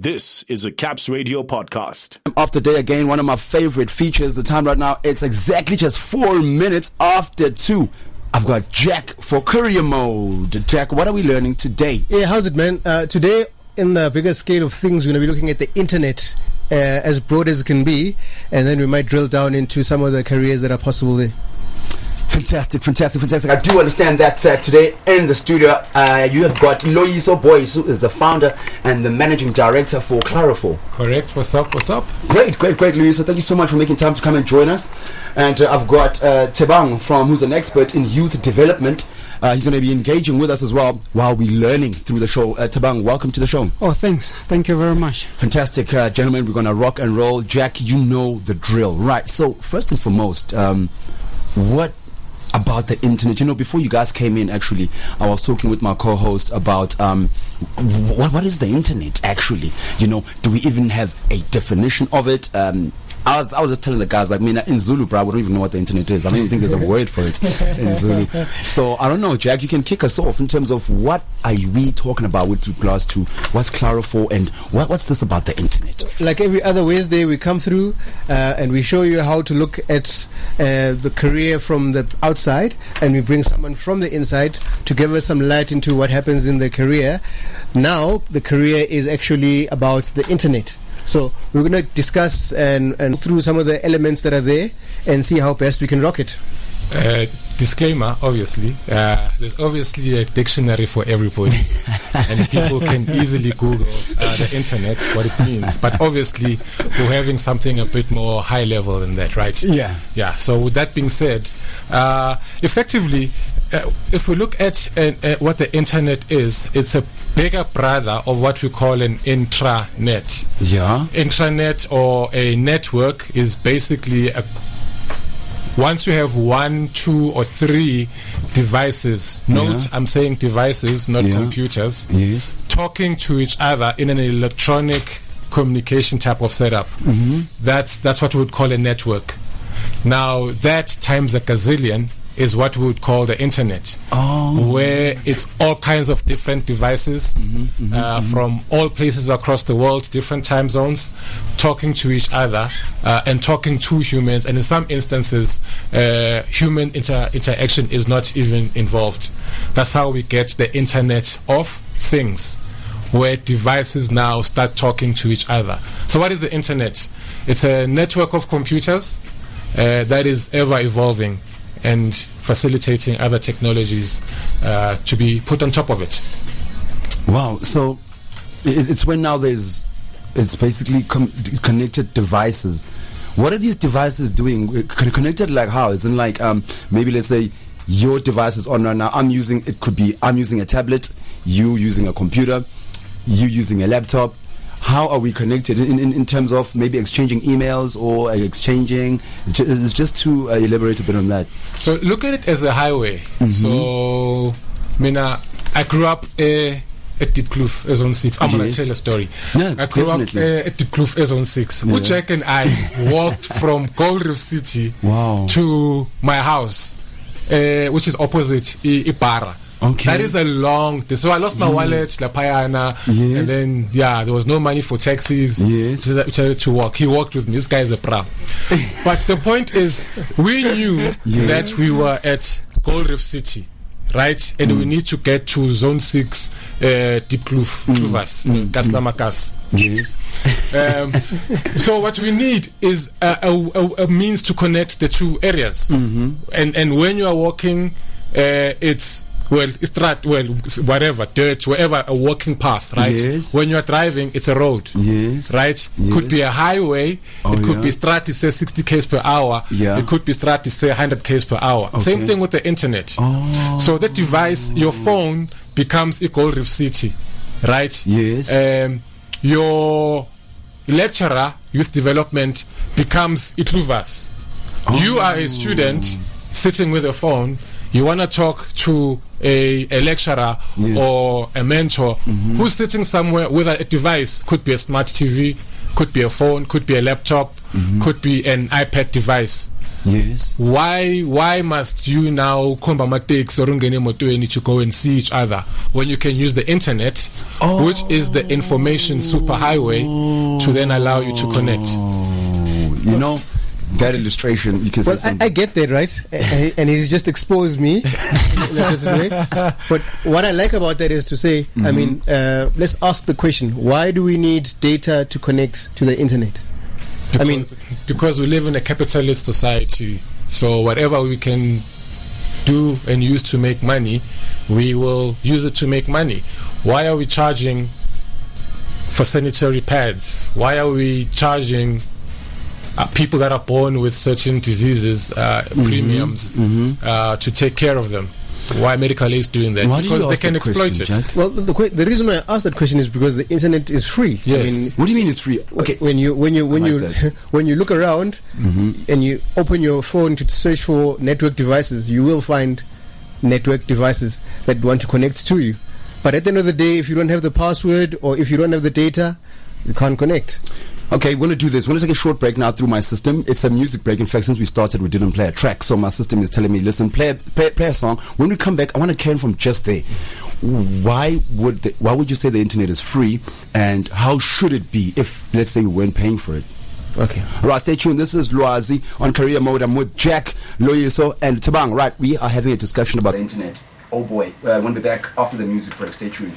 This is a Caps Radio podcast. After day again, one of my favorite features. The time right now, it's exactly just 4 minutes after 2. I've got Jack for Courier Mode. Jack, what are we learning today? Yeah, how's it, man? Today, in the bigger scale of things, we're going to be looking at the internet as broad as it can be, and then we might drill down into some of the careers that are possible there. Fantastic. I do understand that today in the studio you have got Loyiso Boyce, who is the founder and the managing director for Clarifor. Correct. What's up? Great, Loyiso. Thank you so much for making time to come and join us. And I've got Tebang who's an expert in youth development. He's going to be engaging with us as well while we're learning through the show. Tebang, welcome to the show. Oh, thanks. Thank you very much. Fantastic, gentlemen. We're going to rock and roll. Jack, you know the drill, right? So first and foremost, what about the internet? You know, before you guys came in, actually, I was talking with my co-host about what is the internet, actually? You know, do we even have a definition of it? I was just telling the guys, like, in Zulu, bro, we don't even know what the internet is. I don't even think there's a word for it in Zulu. So, I don't know, Jack, you can kick us off in terms of what are we talking about with regards to what's Clarifor and what's this about the internet? Like every other Wednesday, we come through and we show you how to look at the career from the outside, and we bring someone from the inside to give us some light into what happens in the career. Now, the career is actually about the internet. So we're going to discuss and through some of the elements that are there and see how best we can rock it. Disclaimer, obviously. There's obviously a dictionary for everybody. And people can easily Google the internet, what it means. But obviously, we're having something a bit more high level than that, right? Yeah. So with that being said, effectively, if we look at what the internet is, it's a bigger brother of what we call an intranet. Yeah. Intranet, or a network, is basically once you have 1, 2, or 3 devices, note I'm saying devices, not computers, talking to each other in an electronic communication type of setup. That's what we would call a network. Now, that times a gazillion is what we would call the internet, where it's all kinds of different devices from all places across the world, different time zones, talking to each other and talking to humans, and in some instances human interaction is not even involved. That's how we get the internet of things, where devices now start talking to each other. So what is the internet? It's a network of computers that is ever evolving and facilitating other technologies to be put on top of it. Wow. So it's when now it's basically connected devices. What are these devices doing? Connected like how? Isn't like maybe let's say your device is on right now. I'm using a tablet, you using a computer, you using a laptop. How are we connected in terms of maybe exchanging emails or exchanging? It's just to elaborate a bit on that. So look at it as a highway. So, I grew up at Diepkloof, Zone 6. I'm going to tell a story. Yeah, I grew up at Diepkloof, Zone 6. Yeah. Jack and I walked from Gold Reef City to my house, which is opposite Ibara. Okay. That is a long distance. So I lost my wallet, La Payana, and then there was no money for taxis. Which I had to walk. He walked with me. This guy is a pro. But the point is, we knew that we were at Gold Reef City, right? And we need to get to Zone 6, Diepkloof, Tuvas, Kaslamakas. So what we need is a means to connect the two areas. And when you are walking, it's whatever, dirt, wherever, a walking path, right? When you are driving, it's a road, right? Could be a highway, it could be Strati says 60 km per hour, it could be Strati say 100 km per hour. Same thing with the internet. So that device, your phone, becomes a Gold Reef City, right? Your lecturer, youth development, becomes Itluvas. You are a student sitting with a phone. You want to talk to a lecturer or a mentor who's sitting somewhere with a device. Could be a smart TV, could be a phone, could be a laptop, could be an iPad device. Yes. Why must you now komba matakes or ungene motweni to go and see each other when you can use the internet, which is the information superhighway, to then allow you to connect? You know, that illustration, you can well, say I get that, right? And he's just exposed me in a certain way. But what I like about that is to say, I mean, let's ask the question, why do we need data to connect to the internet? Because we live in a capitalist society, so whatever we can do and use to make money, we will use it to make money. Why are we charging for sanitary pads? Why are we charging people that are born with certain diseases premiums to take care of them? Why medical aid is doing that? Because they can exploit it. Jack? Well, the reason why I asked that question is because the internet is free. Yes. I mean, what do you mean it's free? Okay. When you when you look around and you open your phone to search for network devices, you will find network devices that want to connect to you. But at the end of the day, if you don't have the password or if you don't have the data, you can't connect. Okay, we're going to do this. We're going to take a short break now through my system. It's a music break. In fact, since we started, we didn't play a track. So my system is telling me, listen, play a song. When we come back, I want to carry from just there. Why would you say the internet is free, and how should it be if, let's say, we weren't paying for it? Okay. Right, stay tuned. This is Lwazi on Career Mode. I'm with Jack, Loyiso, and Tabang. Right, we are having a discussion about the internet. Oh boy. We'll be back after the music break. Stay tuned.